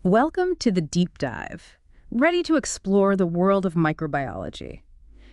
Welcome to the Deep Dive. Ready to explore the world of microbiology.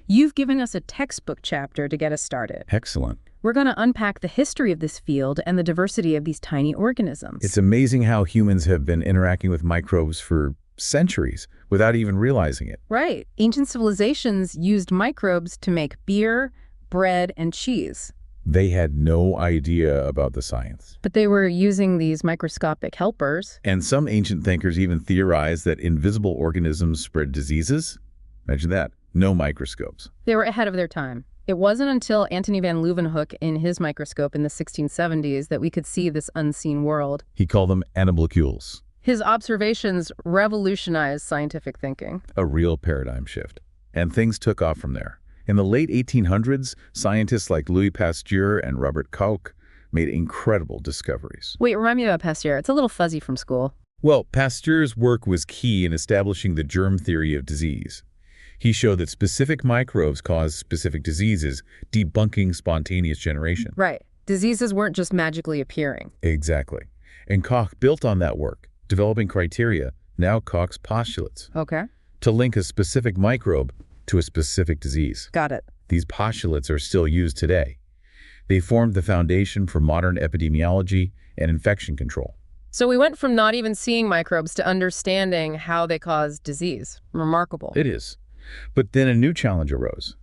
You've given us a textbook chapter to get us started. Excellent. We're going to unpack the history of this field and the diversity of these tiny organisms. It's amazing how humans have been interacting with microbes for centuries without even realizing it. Right. Ancient civilizations used microbes to make beer, bread, and cheese. They had no idea about the science. But they were using these microscopic helpers. And some ancient thinkers even theorized that invisible organisms spread diseases. Imagine that. No microscopes. They were ahead of their time. It wasn't until Antonie van Leeuwenhoek in his microscope in the 1670s that we could see this unseen world. He called them animalcules. His observations revolutionized scientific thinking. A real paradigm shift. And things took off from there. In the late 1800s, scientists like Louis Pasteur and Robert Koch made incredible discoveries. Wait, remind me about Pasteur. It's a little fuzzy from school. Well, Pasteur's work was key in establishing the germ theory of disease. He showed that specific microbes cause specific diseases, debunking spontaneous generation. Right. Diseases weren't just magically appearing. Exactly. And Koch built on that work, developing criteria, now Koch's postulates, Okay. to link a specific microbe to a specific disease. Got it. These postulates are still used today. They formed the foundation for modern epidemiology and infection control. So we went from not even seeing microbes to understanding how they cause disease. Remarkable. It is. But then a new challenge arose.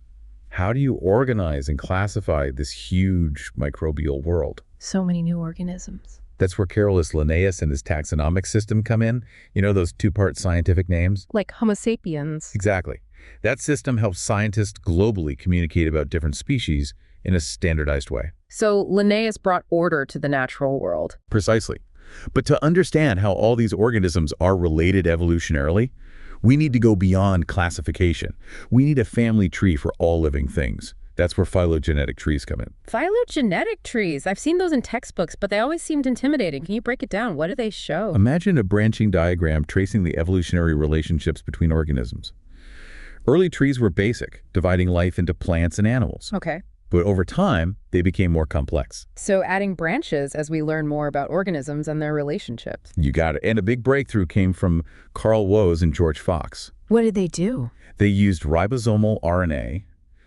How do you organize and classify this huge microbial world? So many new organisms. That's where Carolus Linnaeus and his taxonomic system come in. You know, those two-part scientific names? Like Homo sapiens. Exactly. That system helps scientists globally communicate about different species in a standardized way. So Linnaeus brought order to the natural world. Precisely. But to understand how all these organisms are related evolutionarily, we need to go beyond classification. We need a family tree for all living things. That's where phylogenetic trees come in. Phylogenetic trees. I've seen those in textbooks, but they always seemed intimidating. Can you break it down? What do they show? Imagine a branching diagram tracing the evolutionary relationships between organisms. Early trees were basic, dividing life into plants and animals. Okay. But over time, they became more complex. So adding branches as we learn more about organisms and their relationships. You got it. And a big breakthrough came from Carl Woese and George Fox. What did they do? They used ribosomal RNA,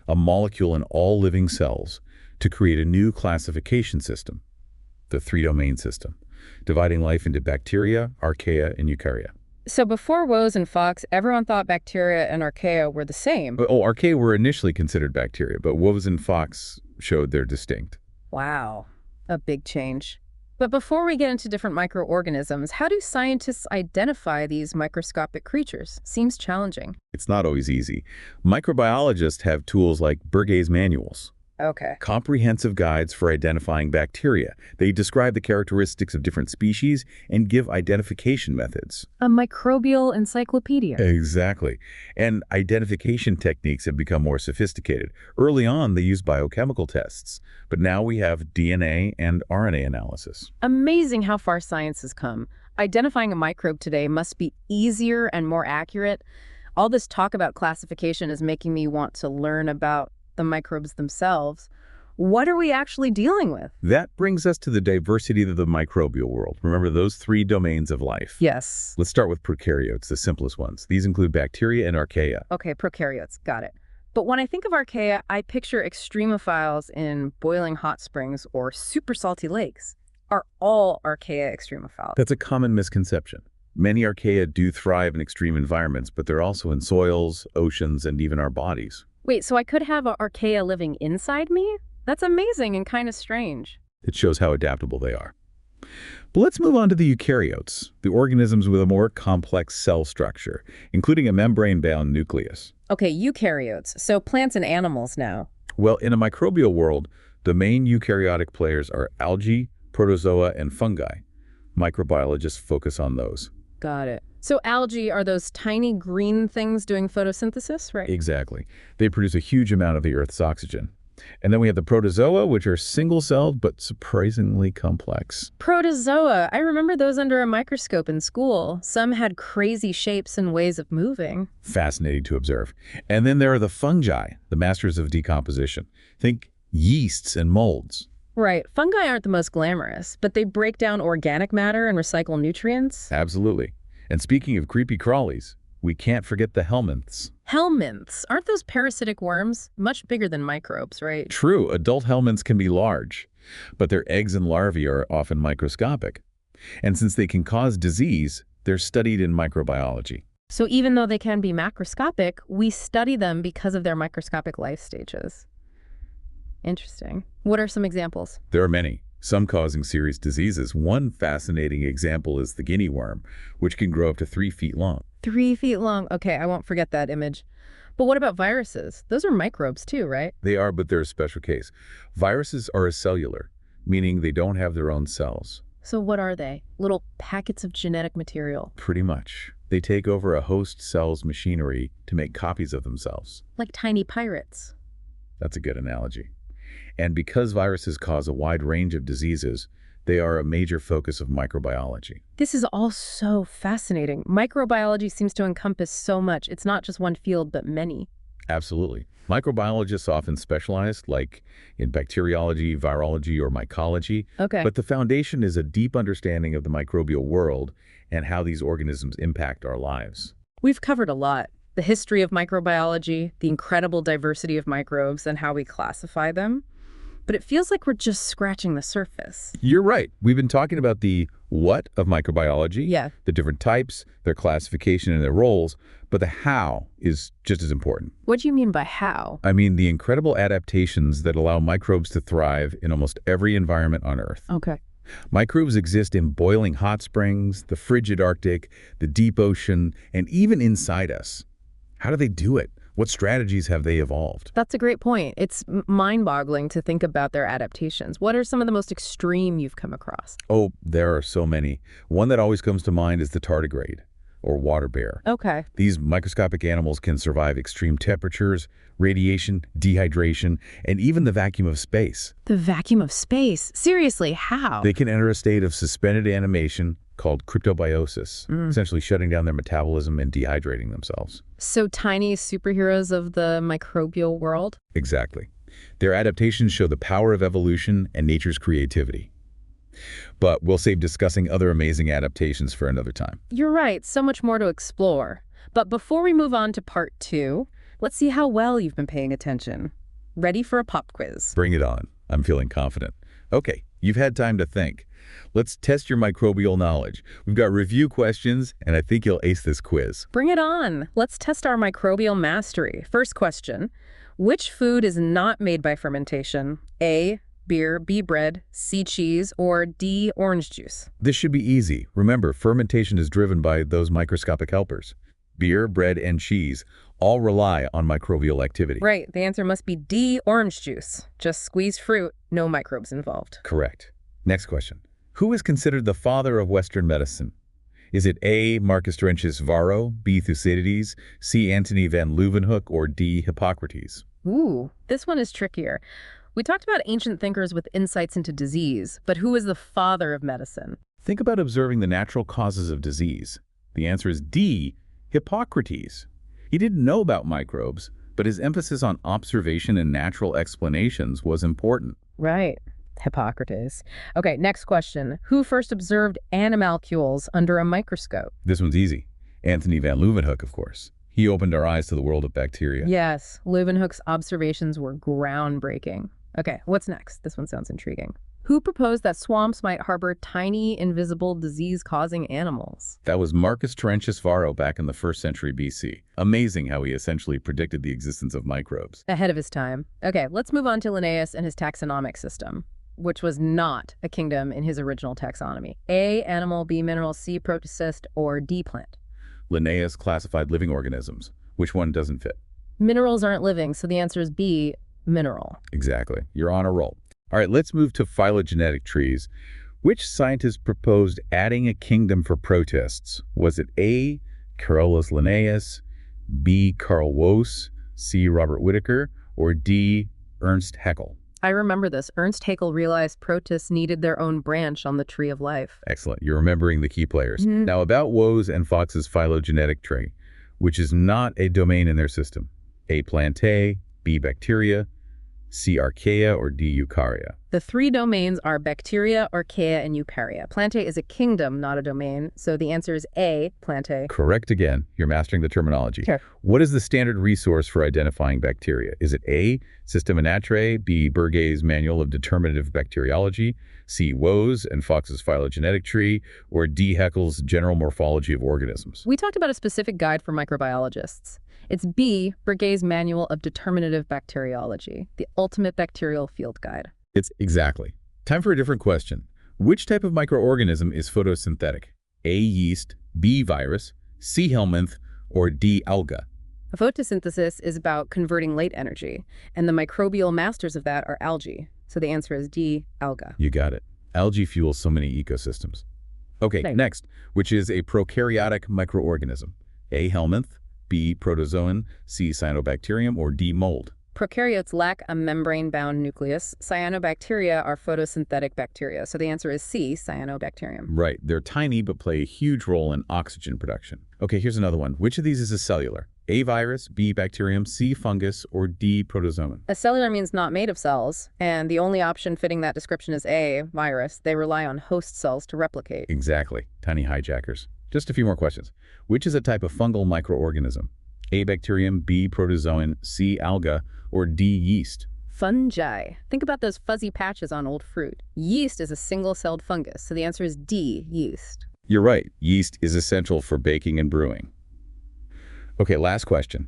a molecule in all living cells, to create a new classification system, the three-domain system, dividing life into bacteria, archaea, and eukarya. So before Woese and Fox, everyone thought bacteria and archaea were the same. Oh, archaea were initially considered bacteria, but Woese and Fox showed they're distinct. Wow, a big change. But before we get into different microorganisms, how do scientists identify these microscopic creatures? Seems challenging. It's not always easy. Microbiologists have tools like Burgers manuals, Okay. comprehensive guides for identifying bacteria. They describe the characteristics of different species and give identification methods. A microbial encyclopedia. Exactly. And identification techniques have become more sophisticated. Early on, they used biochemical tests, but now we have DNA and RNA analysis. Amazing how far science has come. Identifying a microbe today must be easier and more accurate. All this talk about classification is making me want to learn about the microbes themselves. What are we actually dealing with? That brings us to the diversity of the microbial world. Remember those three domains of life? Yes. Let's start with prokaryotes, the simplest ones. These include bacteria and archaea. Okay, prokaryotes. Got it. But when I think of archaea, I picture extremophiles in boiling hot springs or super salty lakes. Are all archaea extremophiles? That's a common misconception. Many archaea do thrive in extreme environments, but they're also in soils, oceans, and even our bodies. Wait, so I could have an archaea living inside me? That's amazing and kind of strange. It shows how adaptable they are. But let's move on to the eukaryotes, the organisms with a more complex cell structure, including a membrane-bound nucleus. Okay, eukaryotes. So plants and animals now. Well, in a microbial world, the main eukaryotic players are algae, protozoa, and fungi. Microbiologists focus on those. Got it. So algae are those tiny green things doing photosynthesis, right? Exactly. They produce a huge amount of the Earth's oxygen. And then we have the protozoa, which are single-celled but surprisingly complex. Protozoa. I remember those under a microscope in school. Some had crazy shapes and ways of moving. Fascinating to observe. And then there are the fungi, the masters of decomposition. Think yeasts and molds. Right. Fungi aren't the most glamorous, but they break down organic matter and recycle nutrients. Absolutely. And speaking of creepy crawlies, we can't forget the helminths. Helminths, aren't those parasitic worms? Much bigger than microbes, right? True, adult helminths can be large, but their eggs and larvae are often microscopic. And since they can cause disease, they're studied in microbiology. So even though they can be macroscopic, we study them because of their microscopic life stages. Interesting. What are some examples? There are many, some causing serious diseases. One fascinating example is the guinea worm, which can grow up to 3 feet long. 3 feet long. Okay, I won't forget that image. But what about viruses? Those are microbes too, right? They are, but they're a special case. Viruses are acellular, meaning they don't have their own cells. So what are they? Little packets of genetic material. Pretty much. They take over a host cell's machinery to make copies of themselves. Like tiny pirates. That's a good analogy. And because viruses cause a wide range of diseases, they are a major focus of microbiology. This is all so fascinating. Microbiology seems to encompass so much. It's not just one field, but many. Absolutely. Microbiologists often specialize, like in bacteriology, virology, or mycology. Okay. But the foundation is a deep understanding of the microbial world and how these organisms impact our lives. We've covered a lot. The history of microbiology, the incredible diversity of microbes, and how we classify them. But it feels like we're just scratching the surface. You're right. We've been talking about the what of microbiology, Yeah. the different types, their classification and their roles, but the how is just as important. What do you mean by how? I mean the incredible adaptations that allow microbes to thrive in almost every environment on Earth. Okay. Microbes exist in boiling hot springs, the frigid Arctic, the deep ocean, and even inside us. How do they do it? What strategies have they evolved? That's a great point. It's mind-boggling to think about their adaptations. What are some of the most extreme you've come across? Oh, there are so many. One that always comes to mind is the tardigrade, or water bear. Okay. These microscopic animals can survive extreme temperatures, radiation, dehydration, and even the vacuum of space. The vacuum of space? Seriously, how? They can enter a state of suspended animation called cryptobiosis, essentially shutting down their metabolism and dehydrating themselves. So tiny superheroes of the microbial world? Exactly. Their adaptations show the power of evolution and nature's creativity. But we'll save discussing other amazing adaptations for another time. You're right, so much more to explore. But before we move on to part 2, let's see how well you've been paying attention. Ready for a pop quiz? Bring it on. I'm feeling confident. Okay, you've had time to think. Let's test your microbial knowledge. We've got review questions, and I think you'll ace this quiz. Bring it on. Let's test our microbial mastery. First question, which food is not made by fermentation? A, beer, B, bread, C, cheese, or D, orange juice? This should be easy. Remember, fermentation is driven by those microscopic helpers. Beer, bread, and cheese all rely on microbial activity. Right, the answer must be D, orange juice. Just squeeze fruit, no microbes involved. Correct. Next question. Who is considered the father of Western medicine? Is it A, Marcus Terentius Varro, B, Thucydides, C, Antonie van Leeuwenhoek, or D, Hippocrates? Ooh, this one is trickier. We talked about ancient thinkers with insights into disease, but who is the father of medicine? Think about observing the natural causes of disease. The answer is D, Hippocrates. He didn't know about microbes, but his emphasis on observation and natural explanations was important. Right. Hippocrates. Okay, next question. Who first observed animalcules under a microscope? This one's easy. Antonie van Leeuwenhoek, of course. He opened our eyes to the world of bacteria. Yes, Leeuwenhoek's observations were groundbreaking. Okay, what's next? This one sounds intriguing. Who proposed that swamps might harbor tiny, invisible, disease-causing animals? That was Marcus Terentius Varro back in the 1st century BC. Amazing how he essentially predicted the existence of microbes. Ahead of his time. Okay, let's move on to Linnaeus and his taxonomic system, which was not a kingdom in his original taxonomy. A, animal, B, mineral, C, protocyst, or D, plant. Linnaeus classified living organisms. Which one doesn't fit? Minerals aren't living, so the answer is B, mineral. Exactly. You're on a roll. All right, let's move to phylogenetic trees. Which scientist proposed adding a kingdom for protists? Was it A, Carolus Linnaeus, B, Carl Woese, C, Robert Whittaker, or D, Ernst Haeckel? I remember this. Ernst Haeckel realized protists needed their own branch on the tree of life. Excellent. You're remembering the key players. Now about Woese and Fox's phylogenetic tree, which is not a domain in their system. A, plantae, B, bacteria, C. Archaea, or D. Eukarya? The three domains are bacteria, archaea, and eukarya. Plantae is a kingdom, not a domain, so the answer is A, Plantae. Correct again. You're mastering the terminology. Sure. What is the standard resource for identifying bacteria? Is it A, Systema Naturae, B, Bergey's Manual of Determinative Bacteriology, C, Woe's and Fox's Phylogenetic Tree, or D, Haeckel's General Morphology of Organisms? We talked about a specific guide for microbiologists. It's B, Bergey's Manual of Determinative Bacteriology, the ultimate bacterial field guide. It's exactly. Time for a different question. Which type of microorganism is photosynthetic? A, yeast, B, virus, C, helminth, or D, alga? Photosynthesis is about converting light energy, and the microbial masters of that are algae. So the answer is D, alga. You got it. Algae fuels so many ecosystems. Okay, Right. next, which is a prokaryotic microorganism? A, helminth, B, protozoan, C, cyanobacterium, or D, mold? Prokaryotes lack a membrane-bound nucleus. Cyanobacteria are photosynthetic bacteria. So the answer is C, cyanobacterium. Right, they're tiny but play a huge role in oxygen production. Okay, here's another one. Which of these is a cellular? A, virus, B, bacterium, C, fungus, or D, protozoan? A cellular means not made of cells, and the only option fitting that description is A, virus. They rely on host cells to replicate. Exactly, tiny hijackers. Just a few more questions. Which is a type of fungal microorganism? A, bacterium, B, protozoan, C, alga, or D, yeast? Fungi. Think about those fuzzy patches on old fruit. Yeast is a single-celled fungus, so the answer is D, yeast. You're right, yeast is essential for baking and brewing. Okay, last question.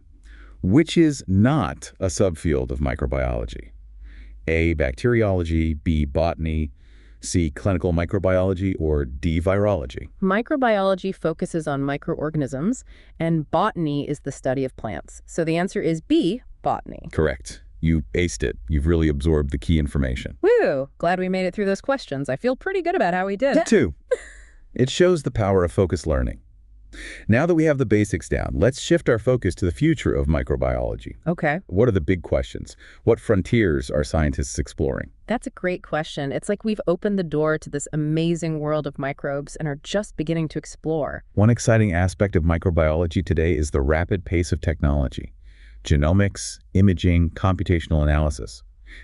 Which is not a subfield of microbiology? A, bacteriology, B, botany, C, clinical microbiology, or D, virology? Microbiology focuses on microorganisms, and botany is the study of plants. So the answer is B, botany. Correct. You aced it. You've really absorbed the key information. Woo! Glad we made it through those questions. I feel pretty good about how we did. Two. It shows the power of focused learning. Now that we have the basics down, let's shift our focus to the future of microbiology. Okay. What are the big questions? What frontiers are scientists exploring? That's a great question. It's like we've opened the door to this amazing world of microbes and are just beginning to explore. One exciting aspect of microbiology today is the rapid pace of technology. Genomics, imaging, computational analysis.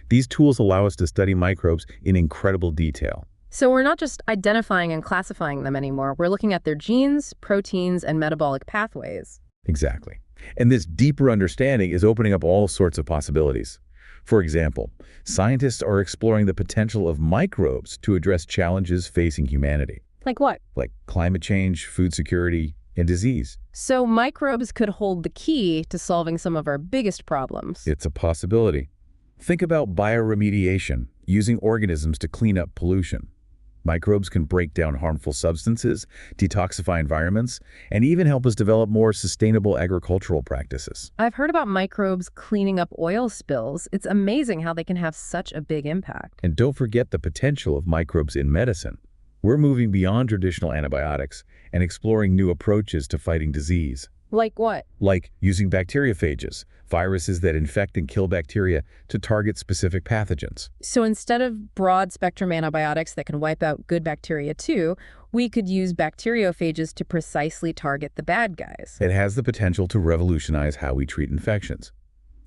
These tools allow us to study microbes in incredible detail. So we're not just identifying and classifying them anymore. We're looking at their genes, proteins, and metabolic pathways. Exactly. And this deeper understanding is opening up all sorts of possibilities. For example, scientists are exploring the potential of microbes to address challenges facing humanity, Like what? like climate change, food security, and disease. So microbes could hold the key to solving some of our biggest problems. It's a possibility. Think about bioremediation, using organisms to clean up pollution. Microbes can break down harmful substances, detoxify environments, and even help us develop more sustainable agricultural practices. I've heard about microbes cleaning up oil spills. It's amazing how they can have such a big impact. And don't forget the potential of microbes in medicine. We're moving beyond traditional antibiotics and exploring new approaches to fighting disease. Like what? Like using bacteriophages, viruses that infect and kill bacteria to target specific pathogens. So instead of broad-spectrum antibiotics that can wipe out good bacteria too, we could use bacteriophages to precisely target the bad guys. It has the potential to revolutionize how we treat infections.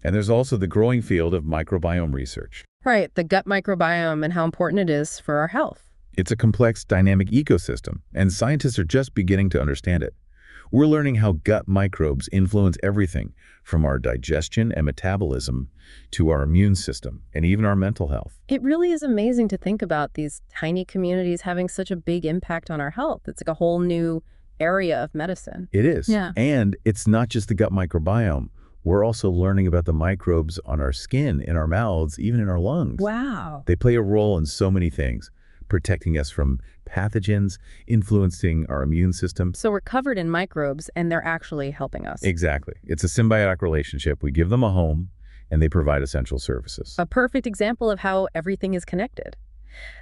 And there's also the growing field of microbiome research. Right, the gut microbiome and how important it is for our health. It's a complex, dynamic ecosystem, and scientists are just beginning to understand it. We're learning how gut microbes influence everything from our digestion and metabolism to our immune system and even our mental health. It really is amazing to think about these tiny communities having such a big impact on our health. It's like a whole new area of medicine. It is. Yeah. And it's not just the gut microbiome. We're also learning about the microbes on our skin, in our mouths, even in our lungs. Wow. They play a role in so many things, protecting us from pathogens, influencing our immune system. So we're covered in microbes and they're actually helping us. Exactly. It's a symbiotic relationship. We give them a home and they provide essential services. A perfect example of how everything is connected.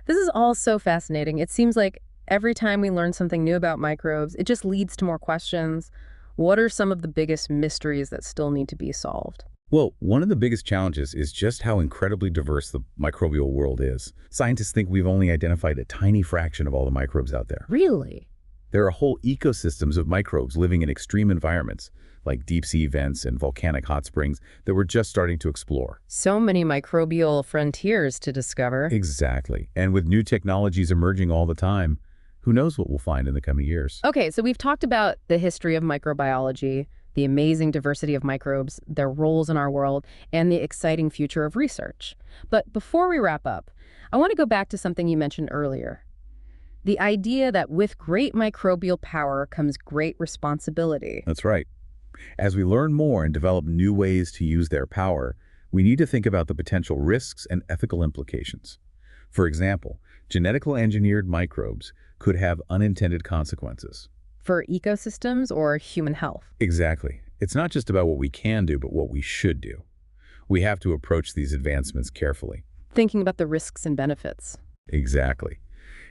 This is all so fascinating. It seems like every time we learn something new about microbes, it just leads to more questions. What are some of the biggest mysteries that still need to be solved? Well, one of the biggest challenges is just how incredibly diverse the microbial world is. Scientists think we've only identified a tiny fraction of all the microbes out there. Really? There are whole ecosystems of microbes living in extreme environments, like deep-sea vents and volcanic hot springs that we're just starting to explore. So many microbial frontiers to discover. Exactly. And with new technologies emerging all the time, who knows what we'll find in the coming years? Okay, so we've talked about the history of microbiology, the amazing diversity of microbes, their roles in our world, and the exciting future of research. But before we wrap up, I want to go back to something you mentioned earlier. The idea that with great microbial power comes great responsibility. That's right. As we learn more and develop new ways to use their power, we need to think about the potential risks and ethical implications. For example, genetically engineered microbes could have unintended consequences. For ecosystems or human health. Exactly. It's not just about what we can do, but what we should do. We have to approach these advancements carefully. Thinking about the risks and benefits. Exactly.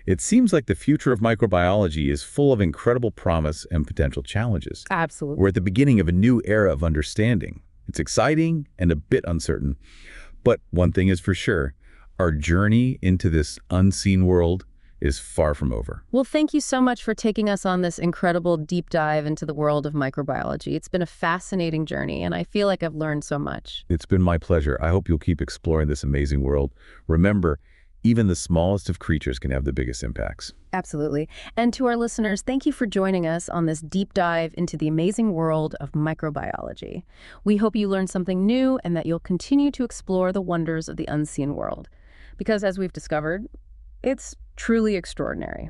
It seems like the future of microbiology is full of incredible promise and potential challenges. Absolutely. We're at the beginning of a new era of understanding. It's exciting and a bit uncertain. But one thing is for sure, our journey into this unseen world is far from over. Well, thank you so much for taking us on this incredible deep dive into the world of microbiology. It's been a fascinating journey, and I feel like I've learned so much. It's been my pleasure. I hope you'll keep exploring this amazing world. Remember, even the smallest of creatures can have the biggest impacts. Absolutely. And to our listeners, thank you for joining us on this deep dive into the amazing world of microbiology. We hope you learned something new and that you'll continue to explore the wonders of the unseen world. Because as we've discovered, it's truly extraordinary.